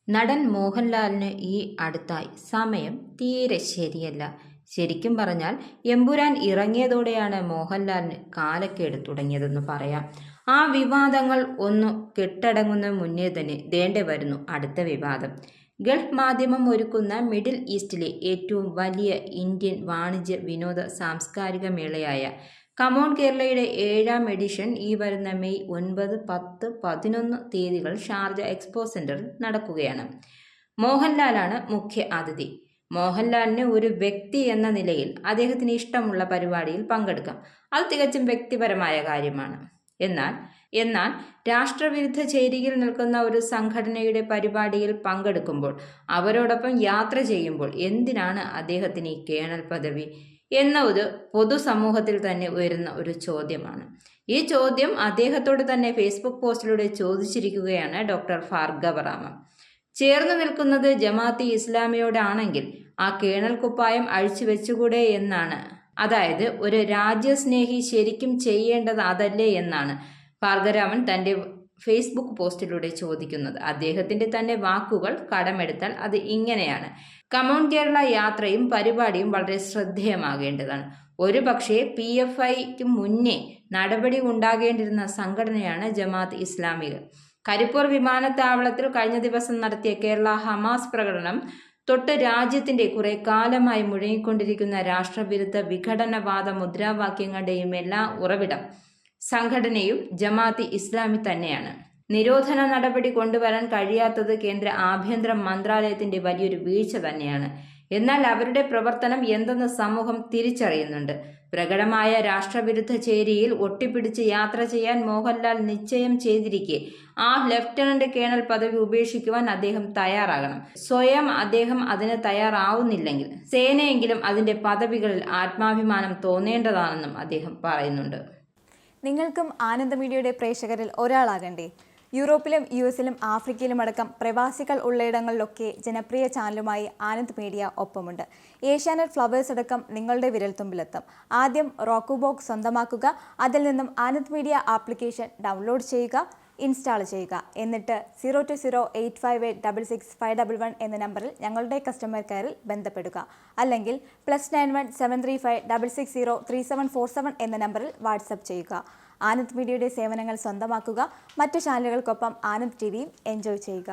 നടൻ മോഹൻലാലിന് ഈ അടുത്തായി സമയം തീരെ ശരിയല്ല. ശരിക്കും പറഞ്ഞാൽ എമ്പുരാൻ ഇറങ്ങിയതോടെയാണ് മോഹൻലാലിന് കാലക്കേട് തുടങ്ങിയതെന്ന് പറയാം. ആ വിവാദങ്ങൾ ഒന്ന് കെട്ടടങ്ങുന്ന മുന്നേ തന്നെ ദേണ്ടെ വരുന്നു അടുത്ത വിവാദം. ഗൾഫ് മാധ്യമം ഒരുക്കുന്ന മിഡിൽ ഈസ്റ്റിലെ ഏറ്റവും വലിയ ഇന്ത്യൻ വാണിജ്യ വിനോദ സാംസ്കാരിക മേളയായ കമോൺ കേരളയുടെ 7ാം എഡിഷൻ ഈ വരുന്ന മെയ് 9, 10, 11 തീയതികൾ ഷാർജ എക്സ്പോ സെന്ററിൽ നടക്കുകയാണ്. മോഹൻലാലാണ് മുഖ്യ അതിഥി. മോഹൻലാലിന് ഒരു വ്യക്തി എന്ന നിലയിൽ അദ്ദേഹത്തിന് ഇഷ്ടമുള്ള പരിപാടിയിൽ പങ്കെടുക്കാം. അത് തികച്ചും വ്യക്തിപരമായ കാര്യമാണ്. എന്നാൽ രാഷ്ട്രവിരുദ്ധ ചേരിയിൽ നിൽക്കുന്ന ഒരു സംഘടനയുടെ പരിപാടിയിൽ പങ്കെടുക്കുമ്പോൾ, അവരോടൊപ്പം യാത്ര ചെയ്യുമ്പോൾ എന്തിനാണ് അദ്ദേഹത്തിന് ഈ കേണൽ പദവി എന്ന ഒരു പൊതുസമൂഹത്തിൽ തന്നെ ഉയരുന്ന ഒരു ചോദ്യമാണ്. ഈ ചോദ്യം അദ്ദേഹത്തോട് തന്നെ ഫേസ്ബുക്ക് പോസ്റ്റിലൂടെ ചോദിച്ചിരിക്കുകയാണ് ഡോക്ടർ ഭാർഗവറാമ. ചേർന്ന് നിൽക്കുന്നത് ജമാഅത്തെ ഇസ്ലാമിയോടാണെങ്കിൽ ആ കേണൽ കുപ്പായം അഴിച്ചു വെച്ചുകൂടെ എന്നാണ്. അതായത് ഒരു രാജ്യസ്നേഹി ശരിക്കും ചെയ്യേണ്ടത് അതല്ലേ എന്നാണ് ഭാർഗവരാമൻ തൻ്റെ ഫേസ്ബുക്ക് പോസ്റ്റിലൂടെ ചോദിക്കുന്നത്. അദ്ദേഹത്തിൻ്റെ തന്നെ വാക്കുകൾ കടമെടുത്താൽ അത് ഇങ്ങനെയാണ്: കമോൺ കേരള യാത്രയും പരിപാടിയും വളരെ ശ്രദ്ധേയമാകേണ്ടതാണ്. ഒരു പക്ഷേ PFIക്ക് മുന്നേ നടപടി ഉണ്ടാകേണ്ടിരുന്ന സംഘടനയാണ് ജമാഅത്ത് ഇസ്ലാമിക. കരിപ്പൂർ വിമാനത്താവളത്തിൽ കഴിഞ്ഞ ദിവസം നടത്തിയ കേരള ഹമാസ് പ്രകടനം തൊട്ട് രാജ്യത്തിന്റെ കുറെ കാലമായി മുഴങ്ങിക്കൊണ്ടിരിക്കുന്ന രാഷ്ട്രവിരുദ്ധ വിഘടനവാദ മുദ്രാവാക്യങ്ങളുടെയും എല്ലാ ഉറവിടം സംഘടനയും ജമാഅത്തെ ഇസ്ലാമി തന്നെയാണ്. നിരോധന നടപടി കൊണ്ടുവരാൻ കഴിയാത്തത് കേന്ദ്ര ആഭ്യന്തര മന്ത്രാലയത്തിന്റെ വലിയൊരു വീഴ്ച തന്നെയാണ്. എന്നാൽ അവരുടെ പ്രവർത്തനം എന്തെന്ന് സമൂഹം തിരിച്ചറിയുന്നുണ്ട്. പ്രകടമായ രാഷ്ട്രവിരുദ്ധ ചേരിയിൽ ഒട്ടിപ്പിടിച്ച് യാത്ര ചെയ്യാൻ മോഹൻലാൽ നിശ്ചയം ചെയ്തിരിക്കെ ആ ലഫ്റ്റനന്റ് കേണൽ പദവി ഉപേക്ഷിക്കുവാൻ അദ്ദേഹം തയ്യാറാകണം. സ്വയം അദ്ദേഹം അതിന് തയ്യാറാവുന്നില്ലെങ്കിൽ സേനയെങ്കിലും അതിന്റെ പദവികളിൽ ആത്മാഭിമാനം തോന്നേണ്ടതാണെന്നും അദ്ദേഹം പറയുന്നുണ്ട്. നിങ്ങൾക്കും ആനന്ദ മീഡിയയുടെ പ്രേക്ഷകരിൽ ഒരാളാകണ്ടേ? യൂറോപ്പിലും US-ലും ആഫ്രിക്കയിലും അടക്കം പ്രവാസികൾ ഉള്ളയിടങ്ങളിലൊക്കെ ജനപ്രിയ ചാനലുമായി ആനന്ദ് മീഡിയ ഒപ്പമുണ്ട്. ഏഷ്യാനെറ്റ് ഫ്ലവേഴ്സ് അടക്കം നിങ്ങളുടെ വിരൽത്തുമ്പിലെത്തും. ആദ്യം റോക്കു ബോക്സ് സ്വന്തമാക്കുക. അതിൽ നിന്നും ആനന്ദ് മീഡിയ ആപ്ലിക്കേഷൻ ഡൗൺലോഡ് ചെയ്യുക, ഇൻസ്റ്റാൾ ചെയ്യുക. എന്നിട്ട് 02085866511 എന്ന നമ്പറിൽ ഞങ്ങളുടെ കസ്റ്റമർ കെയറിൽ ബന്ധപ്പെടുക. അല്ലെങ്കിൽ +91 735 660 3747 എന്ന നമ്പറിൽ വാട്സപ്പ് ചെയ്യുക. ആനന്ദ് മീഡിയയുടെ സേവനങ്ങൾ സ്വന്തമാക്കുക. മറ്റു ചാനലുകൾക്കൊപ്പം ആനന്ദ് TVയും എൻജോയ് ചെയ്യുക.